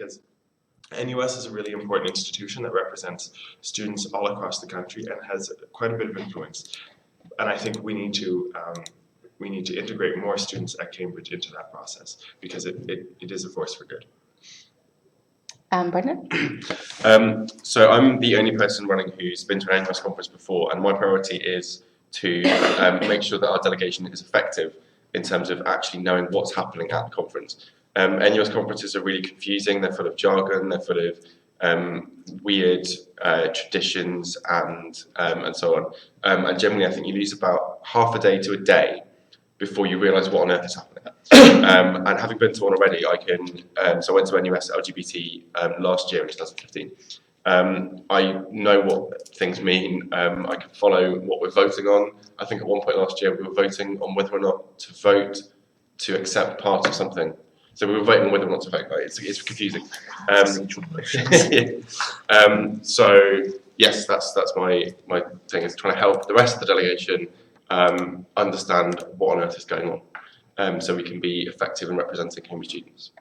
because NUS is a really important institution that represents students all across the country and has quite a bit of influence. And I think we need to integrate more students at Cambridge into that process, because it is a force for good. Brendan? So I'm the only person running who's been to an NUS conference before, and my priority is to make sure that our delegation is effective in terms of actually knowing what's happening at the conference. NUS conferences are really confusing. They're full of jargon. They're full of weird traditions and so on. And generally, I think you lose about half a day to a day before you realise what on earth is happening. And having been to one already, I can. So I went to NUS LGBT last year in 2015. I know what things mean. I can follow what we're voting on. I think at one point last year we were voting on whether or not to vote to accept part of something. So we were voting on whether or not to vote. Right? It's confusing. So yes, that's my thing, is trying to help the rest of the delegation understand what on earth is going on, so we can be effective in representing Cambridge students.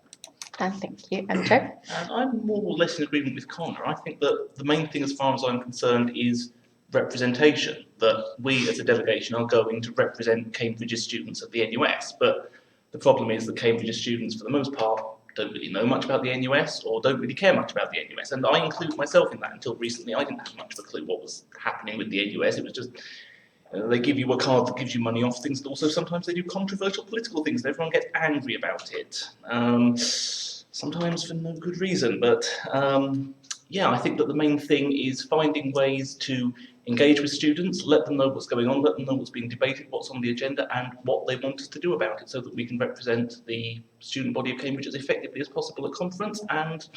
Thank you. And Joe? I'm more or less in agreement with Connor. I think that the main thing, as far as I'm concerned, is representation, that we as a delegation are going to represent Cambridge's students at the NUS. But the problem is that Cambridge's students, for the most part, don't really know much about the NUS or don't really care much about the NUS. And I include myself in that. Until recently, I didn't have much of a clue what was happening with the NUS. It was just, they give you a card that gives you money off things, but also sometimes they do controversial political things and everyone gets angry about it. Sometimes for no good reason, but yeah, I think that the main thing is finding ways to engage with students, let them know what's going on, let them know what's being debated, what's on the agenda, and what they want us to do about it, so that we can represent the student body of Cambridge as effectively as possible at conference and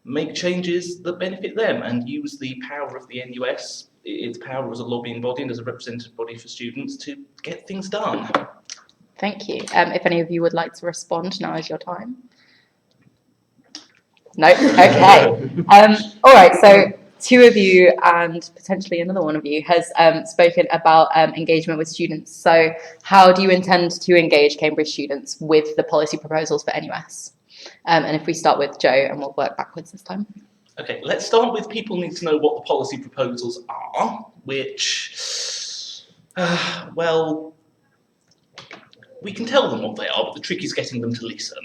make changes that benefit them, and use the power of the NUS, its power as a lobbying body and as a representative body for students, to get things done. Thank you. If any of you would like to respond, now is your time. No? Okay. All right, so two of you and potentially another one of you has spoken about engagement with students. So how do you intend to engage Cambridge students with the policy proposals for NUS? And if we start with Joe, and we'll work backwards this time. Okay, let's start with people need to know what the policy proposals are, which, well, we can tell them what they are, but the trick is getting them to listen.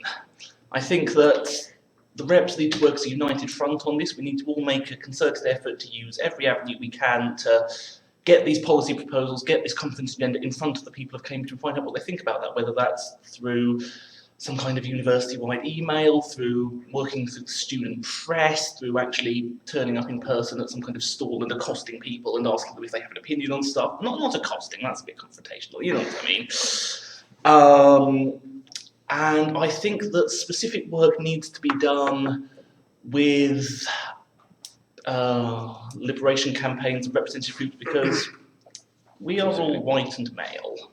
I think that the reps need to work as a united front on this. We need to all make a concerted effort to use every avenue we can to get these policy proposals, get this conference agenda in front of the people of Cambridge and find out what they think about that, whether that's through some kind of university-wide email, through working through the student press, through actually turning up in person at some kind of stall and accosting people and asking them if they have an opinion on stuff. Not accosting, that's a bit confrontational, you know what I mean. And I think that specific work needs to be done with liberation campaigns and representative groups, because we are all white and male.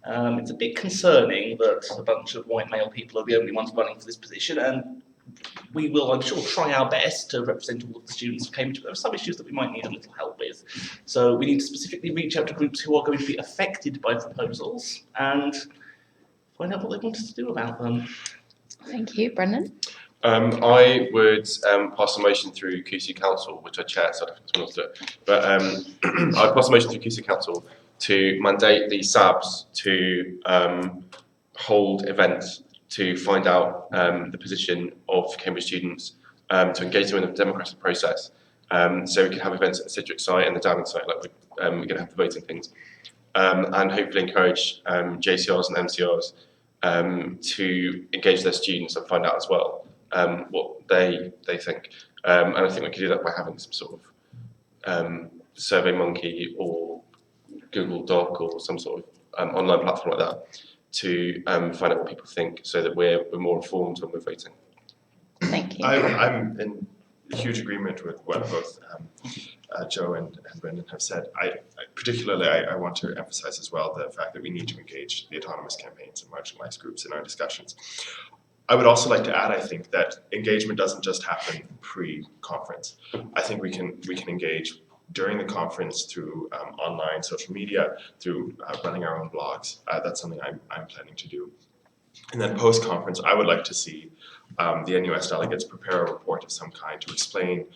It's a bit concerning that a bunch of white male people are the only ones running for this position, and we will, I'm sure, try our best to represent all of the students of Cambridge, but there are some issues that we might need a little help with. So we need to specifically reach out to groups who are going to be affected by proposals and find out what they want us to do about them. Thank you. Brendan? I would pass a motion through CUSU Council, which I chair, so I don't think someone else do it. But I'd pass a motion through CUSU Council to mandate the SABs to hold events to find out the position of Cambridge students, to engage them in the democratic process. So we can have events at the Sidgwick site and the Downing site, like we're going to have the voting things. And hopefully encourage JCRs and MCRs to engage their students and find out as well what they think. And I think we could do that by having some sort of SurveyMonkey or Google Doc or some sort of online platform like that to find out what people think, so that we're more informed when we're voting. Thank you. I'm in huge agreement with what both Joe and Brendan have said. Particularly, I want to emphasize as well the fact that we need to engage the autonomous campaigns and marginalized groups in our discussions. I would also like to add, I think, that engagement doesn't just happen pre-conference. I think we can engage during the conference through online social media, through running our own blogs. That's something I'm planning to do. And then post-conference, I would like to see the NUS delegates prepare a report of some kind to explain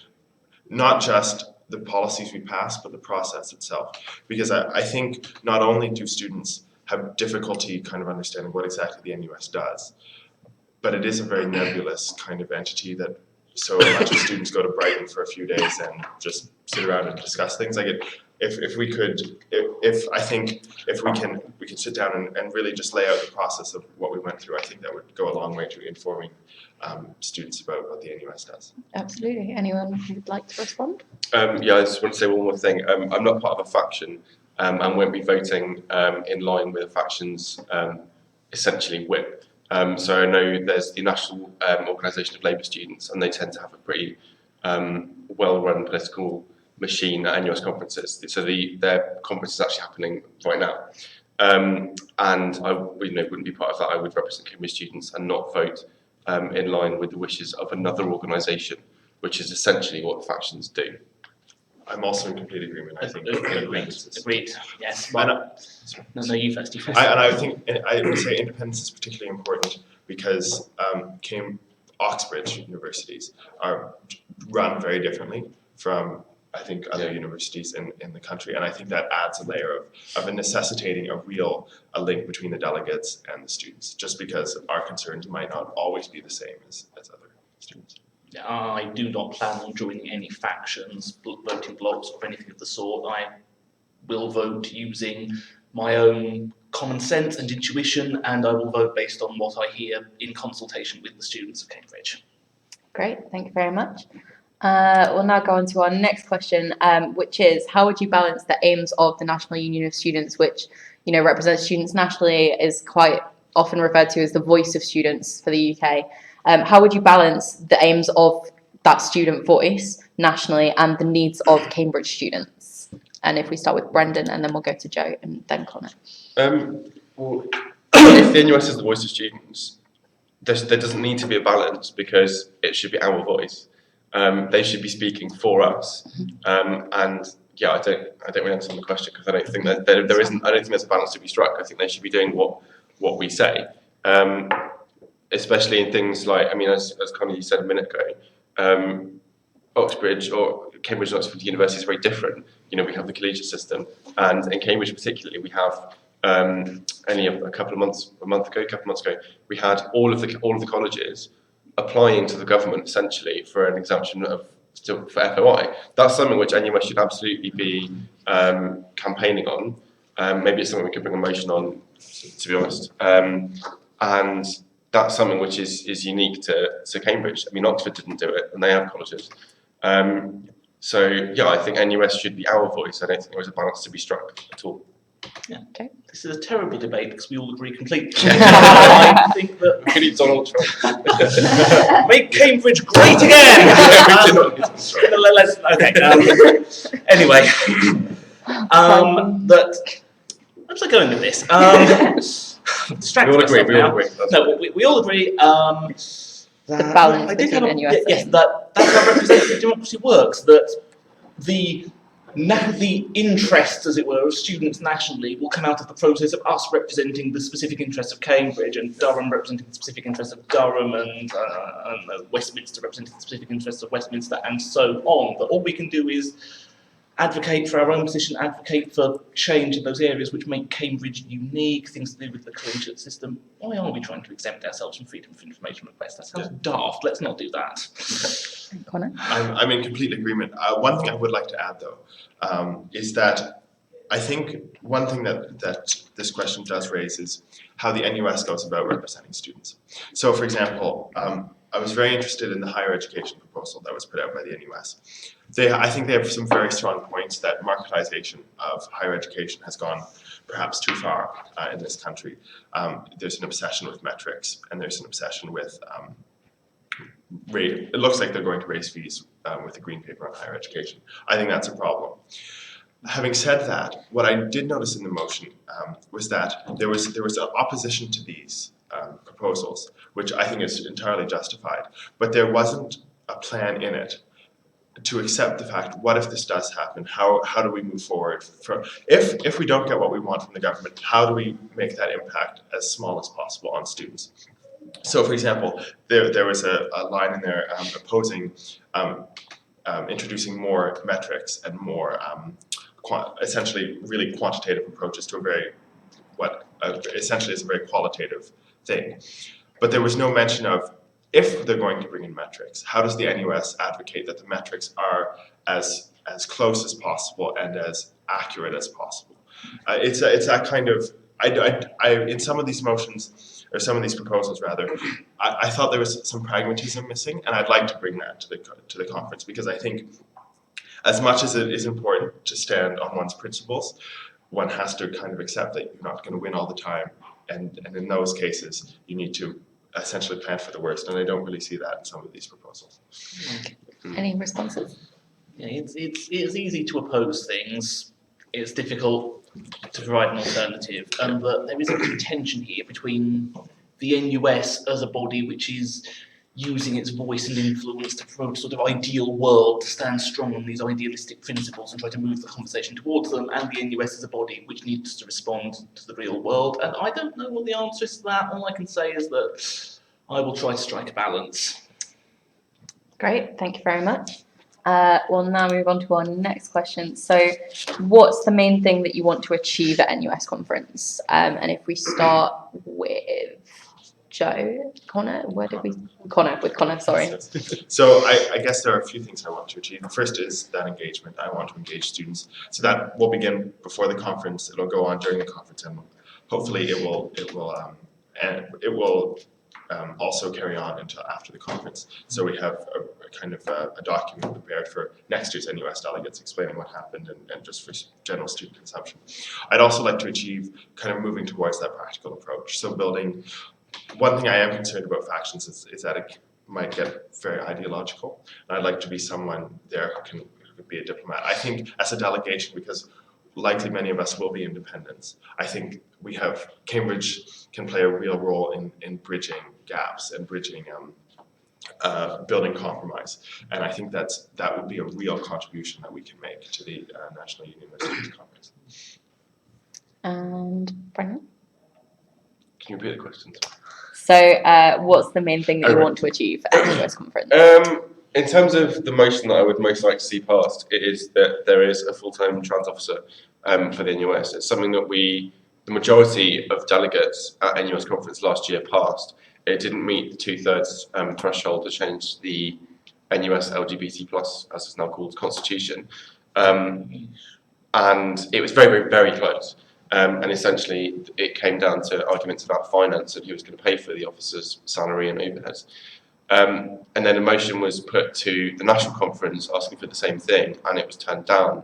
not just the policies we pass, but the process itself. Because I think not only do students have difficulty kind of understanding what exactly the NUS does, but it is a very nebulous kind of entity that so much of students go to Brighton for a few days and just sit around and discuss things. Like if we can sit down and really just lay out the process of what we went through, I think that would go a long way to informing students about what the NUS does. Absolutely. Anyone who would like to respond? Yeah, I just want to say one more thing. I'm not part of a faction and won't be voting in line with a faction's essentially whip. So I know there's the National Organisation of Labour Students, and they tend to have a pretty well-run political machine at NUS conferences. So their conference is actually happening right now. And I wouldn't be part of that. I would represent Cambridge students and not vote in line with the wishes of another organisation, which is essentially what the factions do. I'm also in complete agreement. I think Agreed. Yes. No, you first. You first. I think I would say independence is particularly important because Oxbridge universities are run very differently from I think other universities in the country, and I think that adds a layer of necessitating a link between the delegates and the students, just because our concerns might not always be the same as other students. I do not plan on joining any factions, voting blocks, or anything of the sort. I will vote using my own common sense and intuition, and I will vote based on what I hear in consultation with the students of Cambridge. Great, thank you very much. We'll now go on to our next question, which is, how would you balance the aims of the National Union of Students, which represents students nationally, is quite often referred to as the voice of students for the UK? How would you balance the aims of that student voice nationally and the needs of Cambridge students? And if we start with Brendan, and then we'll go to Joe and then Connor. Well, if the NUS is the voice of students, there doesn't need to be a balance because it should be our voice. They should be speaking for us. And yeah, I don't really understand the question because I don't think that there isn't. I don't think there's a balance to be struck. I think they should be doing what we say. Especially in things like, as Connie you said a minute ago, Oxbridge or Cambridge and Oxford University is very different. We have the collegiate system, and in Cambridge particularly, we have only a month ago, we had all of the colleges applying to the government essentially for an exemption for FOI. That's something which NUS should absolutely be campaigning on. Maybe it's something we could bring a motion on, to be honest. And that's something which is unique to Cambridge. Oxford didn't do it, and they have colleges. So yeah, I think NUS should be our voice. I don't think there is a balance to be struck at all. Yeah. Okay. This is a terrible debate because we all agree completely. I think that We need Donald Trump. make Cambridge great again. Anyway, where was I going with this? We all agree. No, we all agree. The balance I did between have NUS. yes, that's how representative democracy works. That the interests, as it were, of students nationally will come out of the process of us representing the specific interests of Cambridge and Durham representing the specific interests of Durham and Westminster representing the specific interests of Westminster and so on. But all we can do is advocate for our own position, advocate for change in those areas which make Cambridge unique, things to do with the collegiate system. Why are we trying to exempt ourselves from freedom of information requests? That sounds daft. Let's not do that. Connor? I'm in complete agreement. One thing I would like to add, though, is that I think one thing that this question does raise is how the NUS goes about representing students. So, for example, I was very interested in the higher education proposal that was put out by the NUS. I think they have some very strong points that marketization of higher education has gone perhaps too far in this country. There's an obsession with metrics, and there's an obsession with it looks like they're going to raise fees with the green paper on higher education. I think that's a problem. Having said that, what I did notice in the motion was that there was an opposition to these proposals, which I think is entirely justified, but there wasn't a plan in it to accept the fact, what if this does happen? How do we move forward? If we don't get what we want from the government, how do we make that impact as small as possible on students? So, for example, there was a line in there opposing introducing more metrics and more essentially really quantitative approaches to a very essentially is a very qualitative thing. But there was no mention of, if they're going to bring in metrics, how does the NUS advocate that the metrics are as close as possible and as accurate as possible? It's that kind of, in some of these motions, or some of these proposals rather, I thought there was some pragmatism missing, and I'd like to bring that to the conference, because I think as much as it is important to stand on one's principles, one has to kind of accept that you're not going to win all the time, and in those cases you need to essentially plan for the worst, and I don't really see that in some of these proposals. Any responses? Yeah, it's easy to oppose things. It's difficult to provide an alternative, and that there is a contention here between the NUS as a body which is using its voice and influence to promote a sort of ideal world, to stand strong on these idealistic principles and try to move the conversation towards them, and the NUS as a body which needs to respond to the real world. And I don't know what the answer is to that. All I can say is that I will try to strike a balance. Great, thank you very much. We'll now move on to our next question. So, what's the main thing that you want to achieve at NUS conference? And if we start with Connor, sorry. So I guess there are a few things I want to achieve. The first is that engagement. I want to engage students. So that will begin before the conference. It'll go on during the conference, and hopefully it will also carry on until after the conference. So we have a kind of a document prepared for next year's NUS delegates explaining what happened and just for general student consumption. I'd also like to achieve kind of moving towards that practical approach. So building, one thing I am concerned about factions is that it might get very ideological. And I'd like to be someone there who could be a diplomat. I think as a delegation, because likely many of us will be independents, I think Cambridge can play a real role in bridging gaps and bridging building compromise, and I think that would be a real contribution that we can make to the National Union of Students Conference. And Brendan? Can you repeat the question? So, what's the main thing that you want to achieve at the NUS conference? In terms of the motion that I would most like to see passed, it is that there is a full-time trans officer for the NUS. It's something that the majority of delegates at NUS conference last year passed. It didn't meet the 2/3 threshold to change the NUS LGBT+, as it's now called, constitution. And it was very, very, very close. And essentially, it came down to arguments about finance and who was going to pay for the officer's salary and overheads. And then a motion was put to the national conference asking for the same thing, and it was turned down.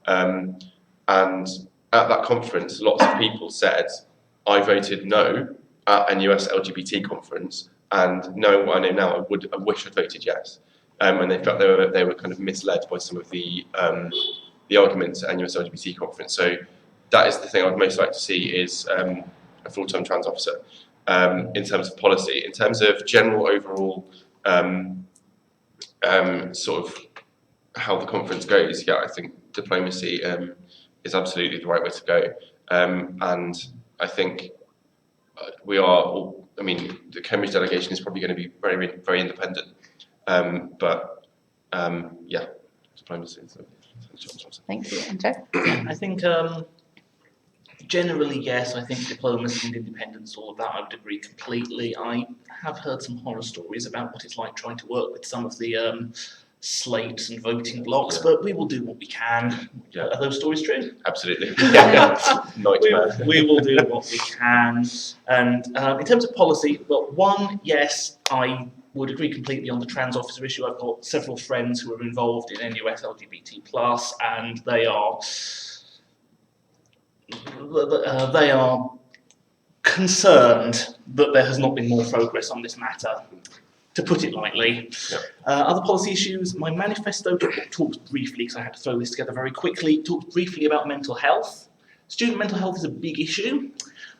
And at that conference, lots of people said, I voted no at a NUS LGBT conference, and knowing what I know now, I wish I'd voted yes. And they felt they were kind of misled by some of the arguments at NUS LGBT conference. So that is the thing I'd most like to see, is a full-time trans officer. In terms of policy, in terms of general overall sort of how the conference goes, yeah, I think diplomacy is absolutely the right way to go. And I think the Cambridge delegation is probably going to be very, very independent. Yeah, diplomacy. Thank you, and Joe? I think generally, yes, I think diplomacy and independence, all of that, I would agree completely. I have heard some horror stories about what it's like trying to work with some of the slates and voting blocks, but we will do what we can. Yeah. Are those stories true? Absolutely. Nightmare. We will do what we can. And in terms of policy, well, one, yes, I would agree completely on the trans officer issue. I've got several friends who are involved in NUS LGBT+, and they are concerned that there has not been more progress on this matter, to put it lightly. Yep. Other policy issues, my manifesto talks briefly, because I had to throw this together very quickly, talks briefly about mental health. Student mental health is a big issue.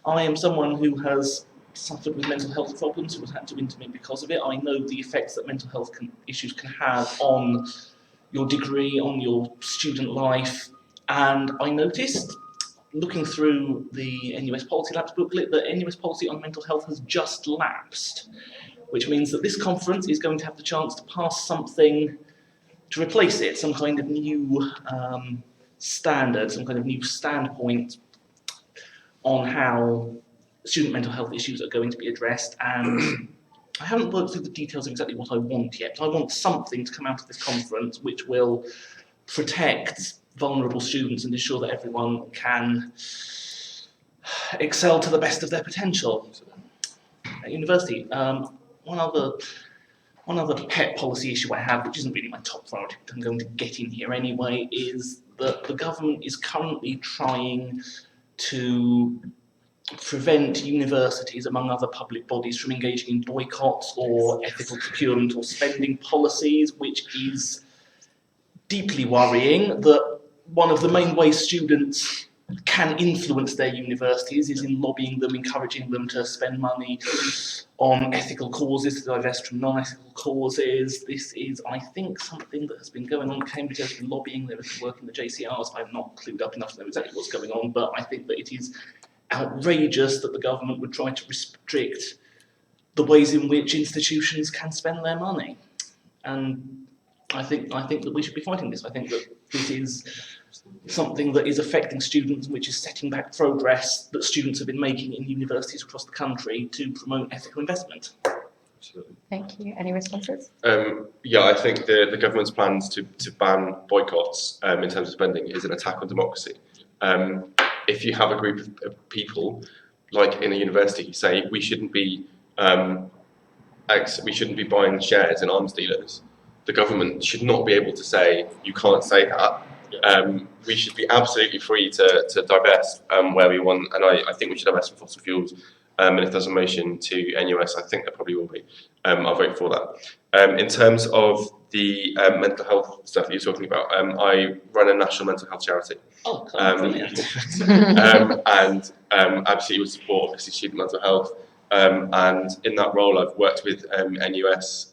I am someone who has suffered with mental health problems, who has had to intervene because of it. I know the effects that mental health issues can have on your degree, on your student life. And I noticed, looking through the NUS Policy Lapse booklet, that NUS Policy on Mental Health has just lapsed, which means that this conference is going to have the chance to pass something to replace it, some kind of new standard, some kind of new standpoint on how student mental health issues are going to be addressed. And I haven't worked through the details of exactly what I want yet, but I want something to come out of this conference which will protect vulnerable students and ensure that everyone can excel to the best of their potential at university. One other pet policy issue I have, which isn't really my top priority, but I'm going to get in here anyway, is that the government is currently trying to prevent universities, among other public bodies, from engaging in boycotts or ethical procurement or spending policies, which is deeply worrying. That one of the main ways students can influence their universities is in lobbying them, encouraging them to spend money on ethical causes, to divest from non-ethical causes. This is, I think, something that has been going on. Cambridge has been lobbying, there is work in the JCRs. I'm not clued up enough to know exactly what's going on, but I think that it is outrageous that the government would try to restrict the ways in which institutions can spend their money. And I think that we should be fighting this. I think that this is something that is affecting students, which is setting back progress that students have been making in universities across the country to promote ethical investment. Absolutely. Thank you. Any responses? Yeah, I think the government's plans to ban boycotts in terms of spending is an attack on democracy. If you have a group of people, like in a university, who say we shouldn't be buying shares in arms dealers, the government should not be able to say you can't say that. We should be absolutely free to divest where we want, and I think we should divest from fossil fuels. And if there's a motion to NUS, I think there probably will be. I'll vote for that. In terms of the mental health stuff that you're talking about, I run a national mental health charity. Oh, brilliant. And absolutely would support, obviously, student mental health. And in that role, I've worked with NUS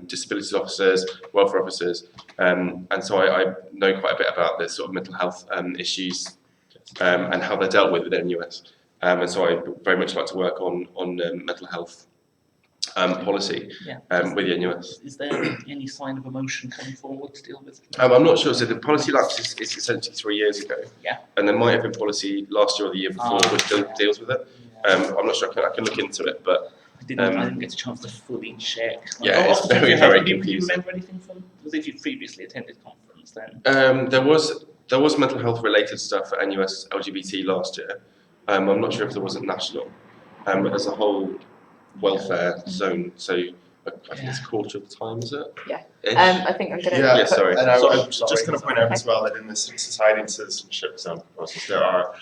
disabilities officers, welfare officers, and so I know quite a bit about this sort of mental health issues and how they're dealt with within NUS. And so I very much like to work on mental health policy with the NUS. Is there any sign of a motion coming forward to deal with? I'm not sure. So the policy lapse is essentially 3 years ago. Yeah. And there might have been policy last year or the year before which deals with it. I'm not sure. I can look into it, but I didn't get a chance to fully check. Yeah, it's very, very Do you confusing. remember anything from? Was if you previously attended conference then? There was mental health related stuff at NUS LGBT last year. I'm not sure if there wasn't national, but there's a whole welfare zone. So I think it's a quarter of the time, is it? Yeah. Ish? I think I'm going to. Yeah, sorry. And I Sorry. was just going to point out as well that in the society and citizenship zone proposals, there are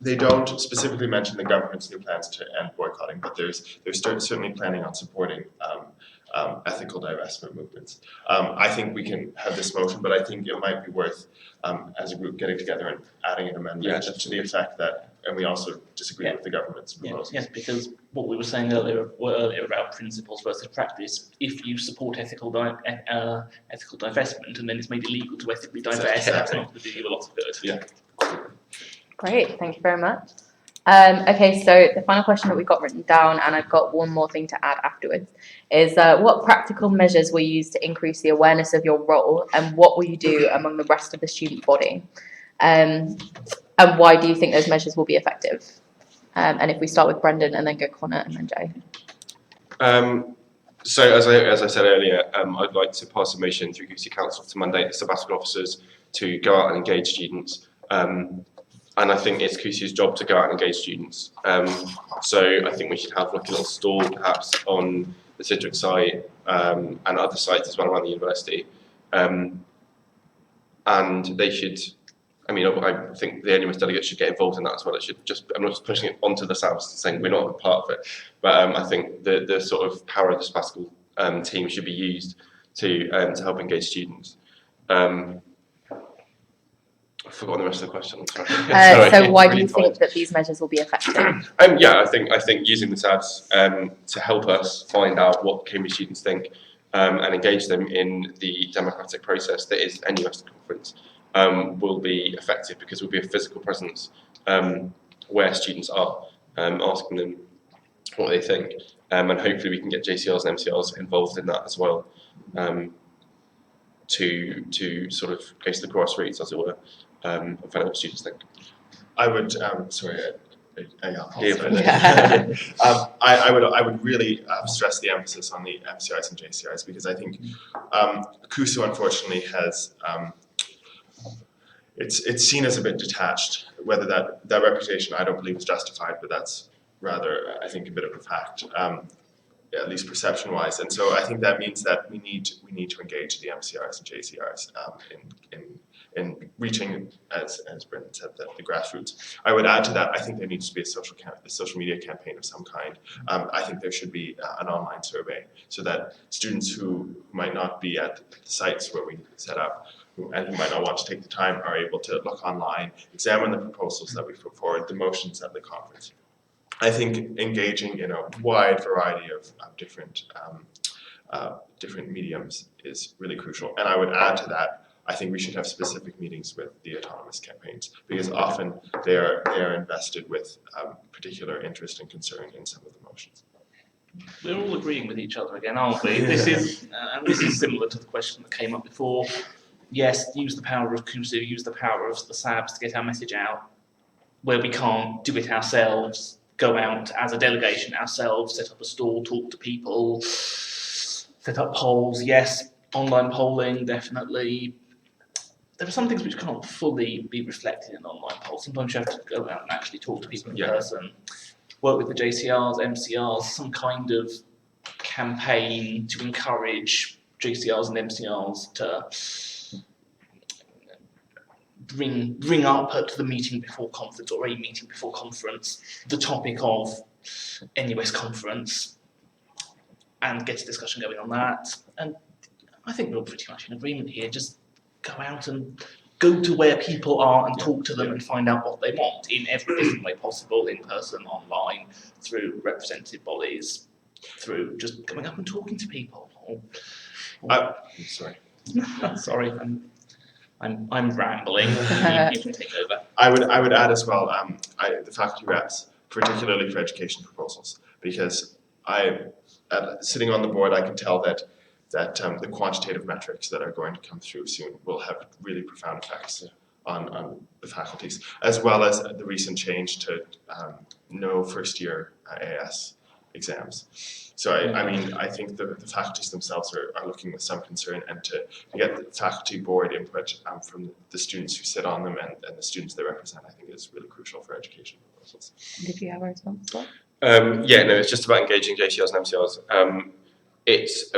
they don't specifically mention the government's new plans to end boycotting, but they're certainly planning on supporting ethical divestment movements. I think we can have this motion, but I think it might be worth, as a group, getting together and adding an amendment to the effect that, and we also disagree with the government's proposals. Yes, because what we were saying earlier about principles versus practice, if you support ethical divestment and then it's made illegal to ethically divest, that's not going to do you a lot of good. Yeah. Great, thank you very much. Okay, so the final question that we've got written down, and I've got one more thing to add afterwards, is what practical measures will you use to increase the awareness of your role, and what will you do among the rest of the student body? And why do you think those measures will be effective? And if we start with Brendan and then go Connor and then Joe. So as I said earlier, I'd like to pass a motion through CUSU Council to mandate the sabbatical officers to go out and engage students. And I think it's CUSU's job to go out and engage students. So I think we should have like a little stall perhaps on the Sidgwick site and other sites as well around the university. And they should, I think the NUS Delegate should get involved in that as well. It should I'm not just pushing it onto the SABs saying we're not a part of it, but I think the sort of power of the sabbatical team should be used to help engage students. I've forgotten the rest of the question. I'm sorry. So why do you think that these measures will be effective? Yeah, I think using the SABs to help us find out what Cambridge students think, and engage them in the democratic process that is NUS conference will be effective, because we'll be a physical presence where students are, asking them what they think, and hopefully we can get JCRs and MCRs involved in that as well, to sort of go to the grassroots, as it were, and find out what students think. I would, sorry, I Yeah. I would really stress the emphasis on the MCIs and JCIs, because I think CUSU unfortunately has, it's seen as a bit detached. Whether that reputation I don't believe is justified, but that's rather, I think, a bit of a fact, at least perception-wise. And so I think that means that we need to engage the MCRs and JCRs in reaching, as Brendan said, the grassroots. I would add to that, I think there needs to be a social media campaign of some kind. I think there should be an online survey, so that students who might not be at the sites where we set up and who might not want to take the time are able to look online, examine the proposals that we put forward, the motions at the conference. I think engaging in a wide variety of different mediums is really crucial. And I would add to that, I think we should have specific meetings with the autonomous campaigns, because often they are invested with particular interest and concern in some of the motions. We're all agreeing with each other again, aren't we? This is similar to the question that came up before. Yes, use the power of CUSU, use the power of the SABs to get our message out. Where we can't, do it ourselves. Go out as a delegation ourselves, set up a stall, talk to people, set up polls. Yes, online polling, definitely. There are some things which can't fully be reflected in online polls. Sometimes you have to go out and actually talk to people in person. Work with the JCRs, MCRs, some kind of campaign to encourage JCRs and MCRs to bring up at the meeting before conference, or a meeting before conference, the topic of NUS conference, and get a discussion going on that. And I think we're all pretty much in agreement here. Just go out and go to where people are and talk to them and find out what they want in every different way possible, in person, online, through representative bodies, through just going up and talking to people. Sorry. Sorry, I'm rambling. You can take over. I would add as well, the faculty reps, particularly for education proposals, because sitting on the board, I can tell that the quantitative metrics that are going to come through soon will have really profound effects on the faculties, as well as the recent change to no first-year AS exams. So I think the faculties themselves are looking with some concern, and to get the faculty board input from the students who sit on them and the students they represent, I think is really crucial for education proposals. Did you have a response to that? It's just about engaging JCRs and MCRs. It's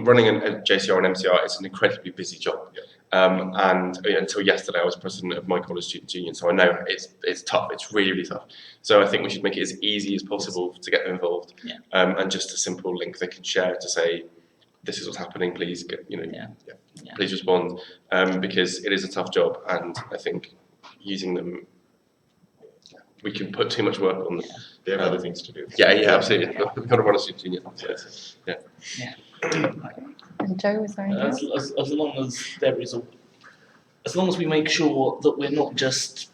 running a JCR and MCR is an incredibly busy job. And until yesterday, I was president of my college student union, so I know it's tough. It's really, really tough. So I think we should make it as easy as possible to get them involved, and just a simple link they can share to say, "This is what's happening. Please, please respond," because it is a tough job, and I think using them, we can put too much work on them. They have other things to do. Yeah, absolutely. We've got to run a student union. And Joe, was there anything? As long as there is as long as we make sure that we're not just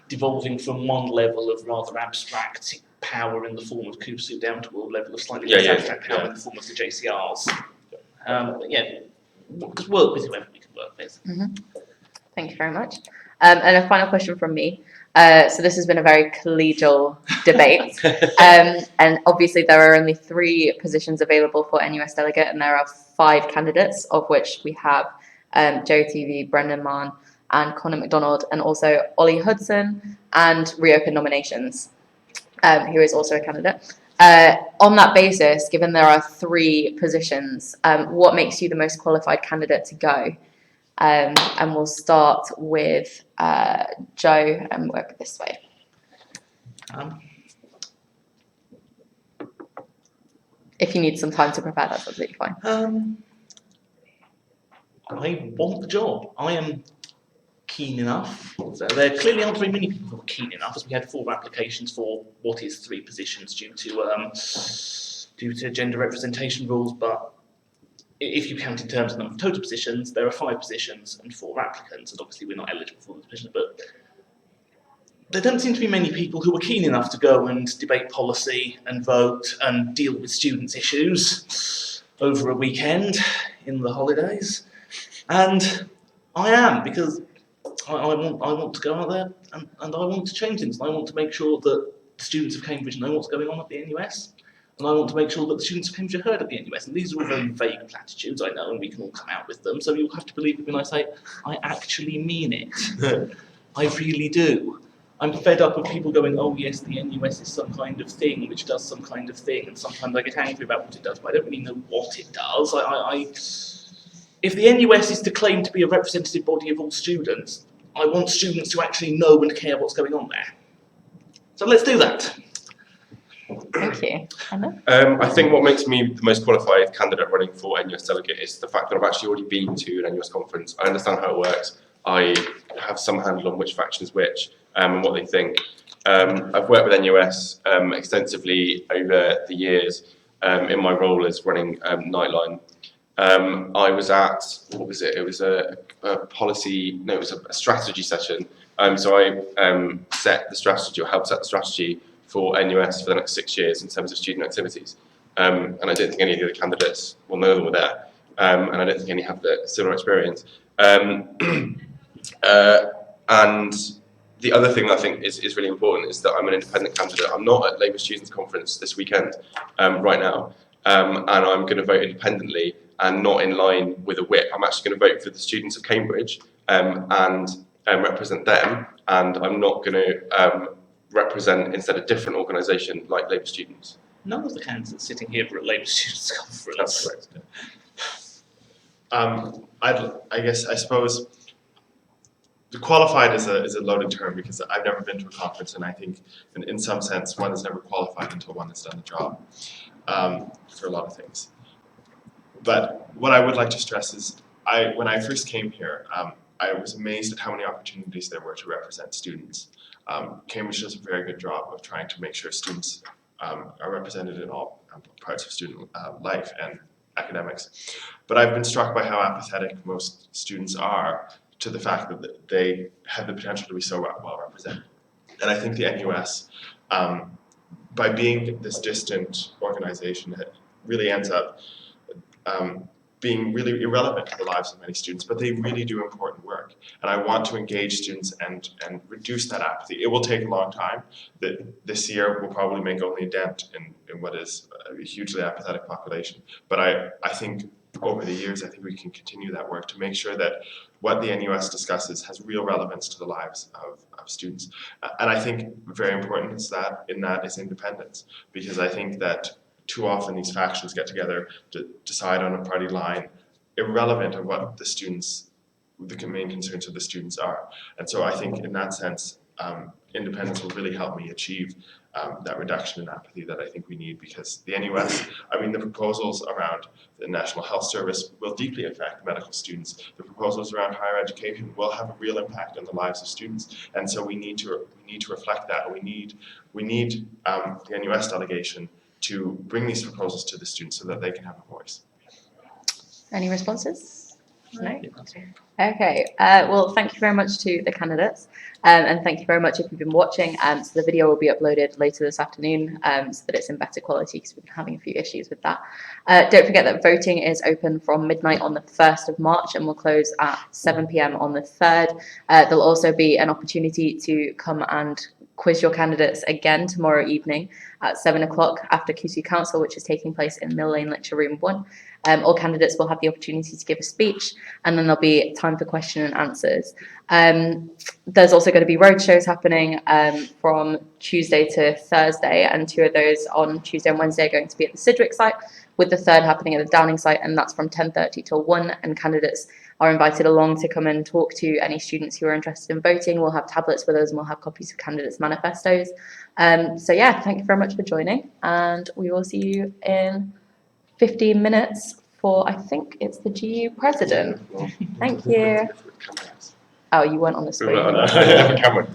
devolving from one level of rather abstract power in the form of CUSU down to a level of slightly less abstract power in the form of the JCRs. Just work with whoever we can work with. Thank you very much. And a final question from me. So this has been a very collegial debate, and obviously there are only 3 positions available for NUS Delegate, and there are 5 candidates, of which we have Joe TV, Brendan Mann, and Connor McDonald, and also Ollie Hudson, and reopen nominations, who is also a candidate. On that basis, given there are 3 positions, what makes you the most qualified candidate to go? And we'll start with Joe and work this way. If you need some time to prepare, that's absolutely fine. I want the job. I am keen enough. So there clearly aren't very many people who are keen enough, as we had 4 applications for what is 3 positions due to gender representation rules, but if you count in terms of number of total positions, there are 5 positions and 4 applicants, and obviously we're not eligible for the positions, but there don't seem to be many people who are keen enough to go and debate policy and vote and deal with students' issues over a weekend in the holidays. And I am, because I want to go out there and I want to change things. I want to make sure that the students of Cambridge know what's going on at the NUS, and I want to make sure that the students of Cambridge are heard at the NUS. And these are all very vague platitudes, I know, and we can all come out with them. So you'll have to believe me when I say I actually mean it. I really do. I'm fed up of people going, oh yes, the NUS is some kind of thing which does some kind of thing, and sometimes I get angry about what it does, but I don't really know what it does. If the NUS is to claim to be a representative body of all students, I want students to actually know and care what's going on there. So let's do that. Thank you. Anna? I think what makes me the most qualified candidate running for NUS Delegate is the fact that I've actually already been to an NUS conference. I understand how it works. I have some handle on which faction is which and what they think. I've worked with NUS extensively over the years in my role as running Nightline. I was at, what was it? It was a policy, no, it was a strategy session. So I set the strategy, or helped set the strategy for NUS for the next 6 years in terms of student activities. And I don't think any of the other candidates, well, none of them were there. And I don't think any have the similar experience. And the other thing that I think is really important is that I'm an independent candidate. I'm not at Labour Students' Conference this weekend right now. And I'm going to vote independently and not in line with a whip. I'm actually going to vote for the students of Cambridge and represent them. And I'm not going to represent instead a different organisation like Labour Students. None of the candidates sitting here for a Labour Students' Conference. That's correct. I suppose the qualified is a loaded term because I've never been to a conference, and I think in some sense one is never qualified until one has done the job for a lot of things. But what I would like to stress is when I first came here, I was amazed at how many opportunities there were to represent students. Cambridge does a very good job of trying to make sure students are represented in all parts of student life and academics. But I've been struck by how apathetic most students are to the fact that they have the potential to be so well represented. And I think the NUS, by being this distant organization, really ends up being really irrelevant to the lives of many students, but they really do important work. And I want to engage students and reduce that apathy. It will take a long time. This year will probably make only a dent in what is a hugely apathetic population. But I think over the years, I think we can continue that work to make sure that what the NUS discusses has real relevance to the lives of students. And I think very important is that is independence, because I think that too often these factions get together to decide on a party line irrelevant of what the main concerns of the students are. And so I think in that sense, independence will really help me achieve that reduction in apathy that I think we need, because the NUS, the proposals around the National Health Service will deeply affect medical students. The proposals around higher education will have a real impact on the lives of students. And so we need to reflect that. We need the NUS delegation to bring these proposals to the students so that they can have a voice. Any responses? No? Okay, well, thank you very much to the candidates, and thank you very much if you've been watching. So the video will be uploaded later this afternoon so that it's in better quality, because we've been having a few issues with that. Don't forget that voting is open from midnight on the 1st of March and will close at 7 p.m. on the 3rd. There'll also be an opportunity to come and quiz your candidates again tomorrow evening at 7 o'clock after CUSU Council, which is taking place in Mill Lane Lecture Room 1. All candidates will have the opportunity to give a speech, and then there'll be time for question and answers. There's also going to be roadshows happening from Tuesday to Thursday, and 2 of those on Tuesday and Wednesday are going to be at the Sidgwick site, with the 3rd happening at the Downing site, and that's from 10:30 till 1, and candidates are invited along to come and talk to any students who are interested in voting. We'll have tablets with us, and we'll have copies of candidates' manifestos. So yeah, thank you very much for joining, and we will see you in 15 minutes for, I think it's the GU president. Thank you. Oh, you weren't on the screen. I have a camera.